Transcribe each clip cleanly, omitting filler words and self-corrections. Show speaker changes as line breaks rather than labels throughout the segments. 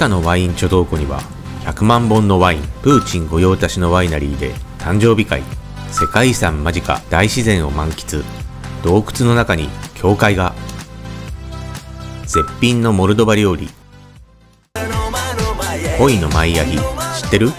下のワイン貯蔵庫には100万本のワイン、プーチン御用達のワイナリーで誕生日会、世界遺産間近、大自然を満喫、洞窟の中に教会が、絶品のモルドバ料理、恋のマイアヒ、知ってる？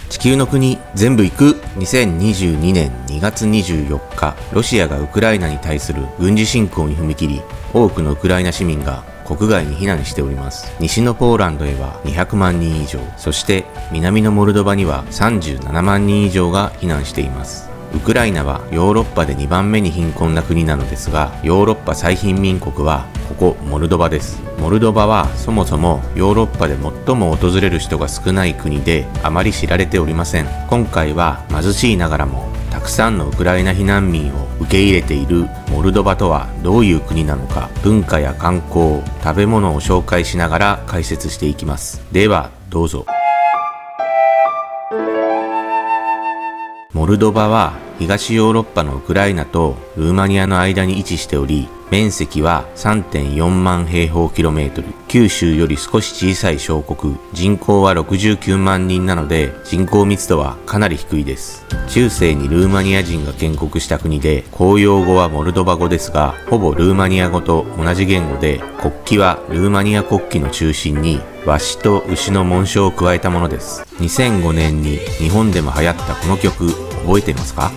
地球の国全部行く。2022年2月24日、ロシアがウクライナに対する軍事侵攻に踏み切り、多くのウクライナ市民が国外に避難しております。西のポーランドへは200万人以上、そして南のモルドバには37万人以上が避難しています。ウクライナはヨーロッパで2番目に貧困な国なのですが、ヨーロッパ最貧民国はここモルドバです。モルドバはそもそもヨーロッパで最も訪れる人が少ない国で、あまり知られておりません。今回は貧しいながらもたくさんのウクライナ避難民を受け入れているモルドバとはどういう国なのか、文化や観光、食べ物を紹介しながら解説していきます。ではどうぞ。モルドバは東ヨーロッパのウクライナとルーマニアの間に位置しており、面積は 3.4 万平方キロメートル。九州より少し小さい小国、人口は69万人なので人口密度はかなり低いです。中世にルーマニア人が建国した国で、公用語はモルドバ語ですが、ほぼルーマニア語と同じ言語で、国旗はルーマニア国旗の中心にワシと牛の紋章を加えたものです。2005年に日本でも流行ったこの曲、覚えていますか？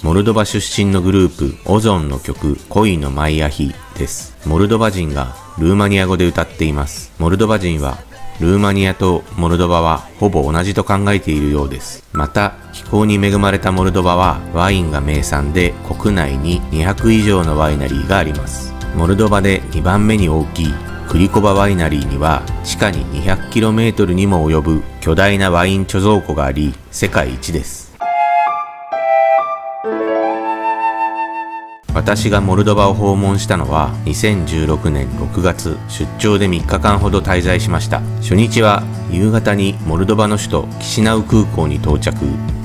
モルドバ出身のグループオゾンの曲恋のマイアヒです。モルドバ人がルーマニア語で歌っています。モルドバ人はルーマニアとモルドバはほぼ同じと考えているようです。また気候に恵まれたモルドバはワインが名産で、国内に200以上のワイナリーがあります。モルドバで2番目に大きいクリコバワイナリーには地下に 200km にも及ぶ巨大なワイン貯蔵庫があり、世界一です。私がモルドバを訪問したのは2016年6月、出張で3日間ほど滞在しました。初日は夕方にモルドバの首都キシナウ空港に到着。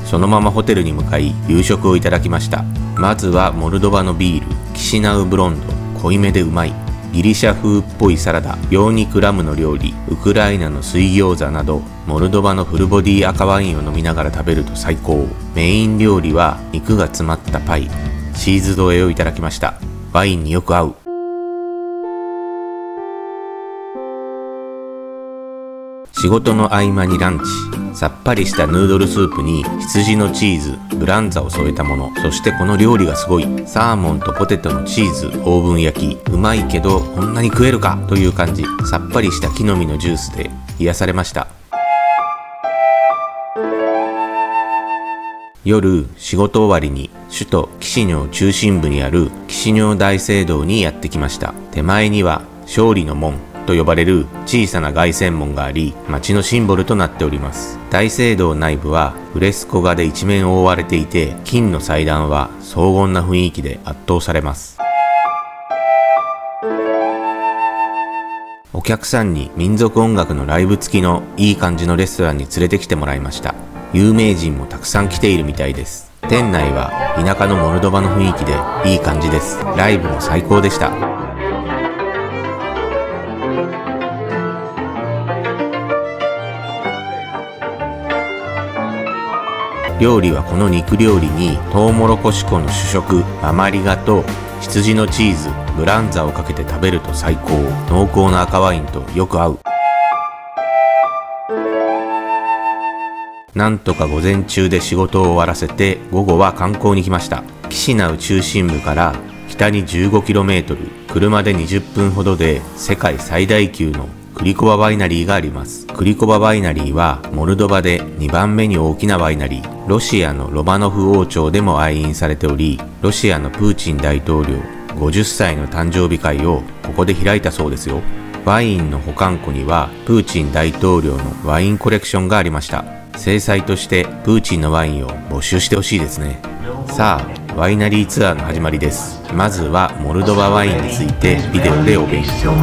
そのままホテルに向かい夕食をいただきました。まずはモルドバのビール、キシナウブロンド、濃いめでうまい。ギリシャ風っぽいサラダ、羊肉ラムの料理、ウクライナの水餃子など、モルドバのフルボディ赤ワインを飲みながら食べると最高。メイン料理は肉が詰まったパイ、チーズ添えをいただきました。ワインによく合う。仕事の合間にランチ。さっぱりしたヌードルスープに羊のチーズ、ブランザを添えたもの。そしてこの料理がすごい。サーモンとポテトのチーズ、オーブン焼き。うまいけどこんなに食えるかという感じ。さっぱりした木の実のジュースで癒されました。夜、仕事終わりに首都キシニョウ中心部にあるキシニョウ大聖堂にやってきました。手前には勝利の門と呼ばれる小さな凱旋門があり、街のシンボルとなっております。大聖堂内部はフレスコ画で一面覆われていて、金の祭壇は荘厳な雰囲気で圧倒されます。お客さんに民族音楽のライブ付きのいい感じのレストランに連れてきてもらいました。有名人もたくさん来ているみたいです。店内は田舎のモルドバの雰囲気でいい感じです。ライブも最高でした。料理はこの肉料理にトウモロコシ粉の主食ママリガと羊のチーズ、ブランザをかけて食べると最高。濃厚な赤ワインとよく合う。なんとか午前中で仕事を終わらせて、午後は観光に来ました。キシナウ中心部から北に 15km、車で20分ほどで世界最大級のクリコバワイナリーがあります。クリコバワイナリーはモルドバで2番目に大きなワイナリー。ロシアのロマノフ王朝でも愛飲されており、ロシアのプーチン大統領50歳の誕生日会をここで開いたそうですよ。ワインの保管庫にはプーチン大統領のワインコレクションがありました。制裁としてプーチンのワインを没収してほしいですね。さあ、ワイナリーツアーの始まりです。まずはモルドバワインについてビデオでお勉強。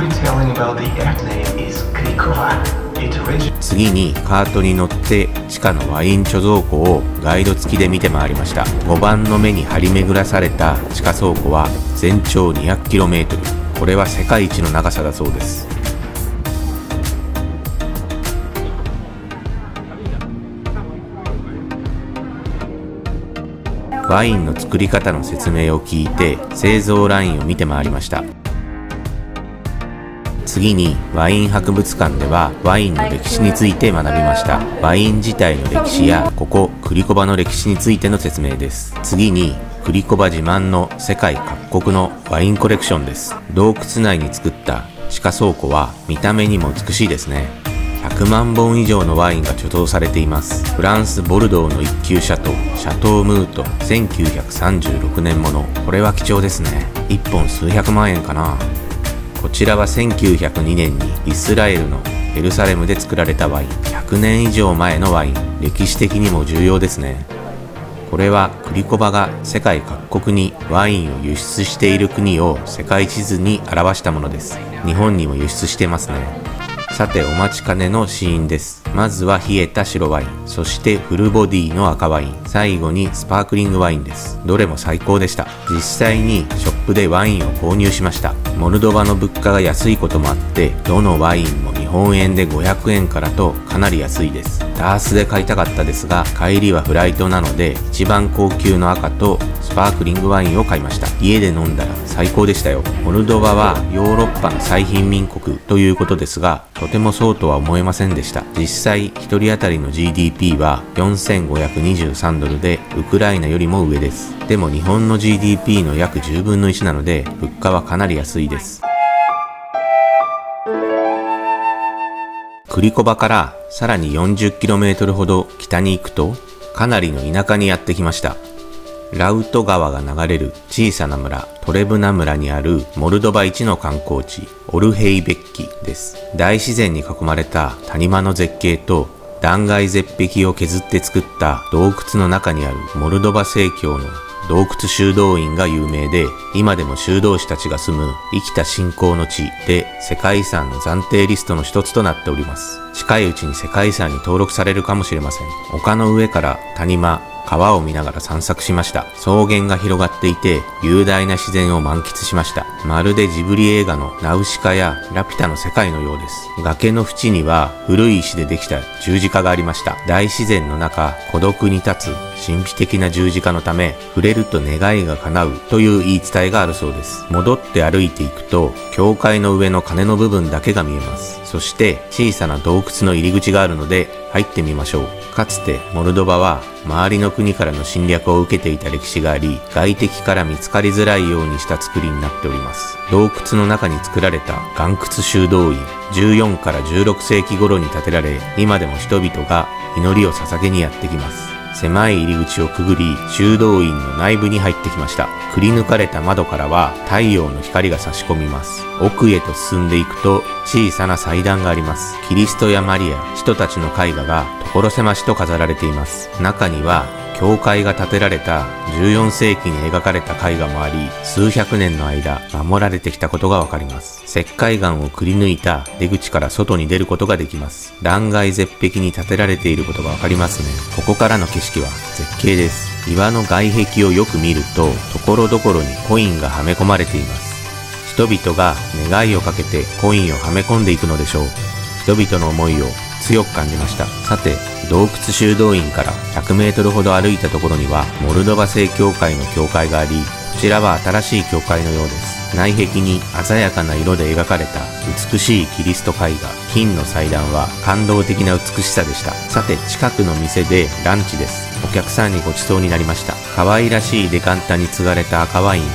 次にカートに乗って地下のワイン貯蔵庫をガイド付きで見て回りました。5番の目に張り巡らされた地下倉庫は全長 200km。 これは世界一の長さだそうです。ワインの作り方の説明を聞いて製造ラインを見て回りました。次にワイン博物館ではワインの歴史について学びました。ワイン自体の歴史やここクリコバの歴史についての説明です。次にクリコバ自慢の世界各国のワインコレクションです。洞窟内に作った地下倉庫は見た目にも美しいですね。100万本以上のワインが貯蔵されています。フランス・ボルドーの一級シャトー、シャトームート、1936年もの。これは貴重ですね。1本数百万円かな。こちらは1902年にイスラエルのエルサレムで作られたワイン。100年以上前のワイン。歴史的にも重要ですね。これはクリコバが世界各国にワインを輸出している国を世界地図に表したものです。日本にも輸出してますね。さてお待ちかねの試飲です。まずは冷えた白ワイン、そしてフルボディの赤ワイン、最後にスパークリングワインです。どれも最高でした。実際にショップでワインを購入しました。モルドバの物価が安いこともあってどのワインも日本円で500円からとかなり安いです。ダースで買いたかったですが帰りはフライトなので一番高級の赤とスパークリングワインを買いました。家で飲んだら最高でしたよ。モルドバはヨーロッパの最貧民国ということですがとてもそうとは思えませんでした。実際1人当たりの GDP は4523ドルでウクライナよりも上です。でも日本の GDP の約10分の1なので物価はかなり安いです。クリコバからさらに 40km ほど北に行くとかなりの田舎にやってきました。ラウト川が流れる小さな村トレブナ村にあるモルドバ一の観光地オルヘイベッキです。大自然に囲まれた谷間の絶景と断崖絶壁を削って作った洞窟の中にあるモルドバ正教の洞窟修道院が有名で今でも修道士たちが住む生きた信仰の地で世界遺産の暫定リストの一つとなっております。近いうちに世界遺産に登録されるかもしれません。丘の上から谷間川を見ながら散策しました。草原が広がっていて雄大な自然を満喫しました。まるでジブリ映画のナウシカやラピュタの世界のようです。崖の縁には古い石でできた十字架がありました。大自然の中孤独に立つ神秘的な十字架のため触れると願いが叶うという言い伝えがあるそうです。戻って歩いていくと教会の上の鐘の部分だけが見えます。そして小さな洞窟の入り口があるので入ってみましょう。かつてモルドバは周りの国からの侵略を受けていた歴史があり外敵から見つかりづらいようにした作りになっております。洞窟の中に作られた岩窟修道院14から16世紀頃に建てられ今でも人々が祈りを捧げにやってきます。狭い入り口をくぐり修道院の内部に入ってきました。くり抜かれた窓からは太陽の光が差し込みます。奥へと進んでいくと小さな祭壇があります。キリストやマリア、人たちの絵画が所狭しと飾られています。中には教会が建てられた14世紀に描かれた絵画もあり数百年の間守られてきたことがわかります。石灰岩をくり抜いた出口から外に出ることができます。断崖絶壁に建てられていることがわかりますね。ここからの景色は絶景です。岩の外壁をよく見ると所々にコインがはめ込まれています。人々が願いをかけてコインをはめ込んでいくのでしょう。人々の思いを強く感じました。さて洞窟修道院から100メートルほど歩いたところにはモルドバ正教会の教会がありこちらは新しい教会のようです。内壁に鮮やかな色で描かれた美しいキリスト絵画金の祭壇は感動的な美しさでした。さて近くの店でランチです。お客さんにごちそうになりました。可愛らしいデカンタに継がれた赤ワインと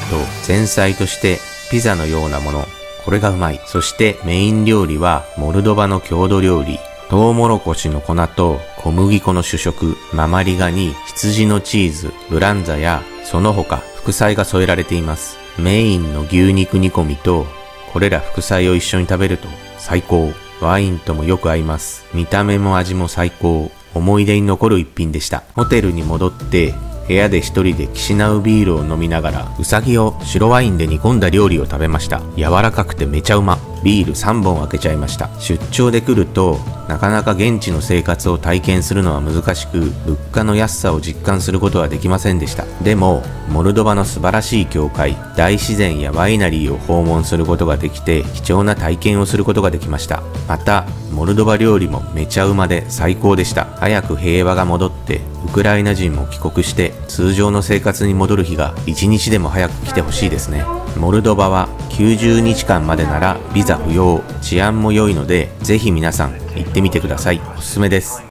前菜としてピザのようなもの、これがうまい。そしてメイン料理はモルドバの郷土料理トウモロコシの粉と小麦粉の主食、ママリガに羊のチーズ、ブランザやその他副菜が添えられています。メインの牛肉煮込みとこれら副菜を一緒に食べると最高。ワインともよく合います。見た目も味も最高。思い出に残る一品でした。ホテルに戻って部屋で一人できしなうビールを飲みながら、うさぎを白ワインで煮込んだ料理を食べました。柔らかくてめちゃうま。ビール3本開けちゃいました。出張で来ると、なかなか現地の生活を体験するのは難しく、物価の安さを実感することはできませんでした。でも、モルドバの素晴らしい教会、大自然やワイナリーを訪問することができて、貴重な体験をすることができました。また、モルドバ料理もめちゃうまで最高でした。早く平和が戻って、ウクライナ人も帰国して、通常の生活に戻る日が一日でも早く来てほしいですね。モルドバは90日間までならビザ不要、治安も良いので、ぜひ皆さん行ってみてください。おすすめです。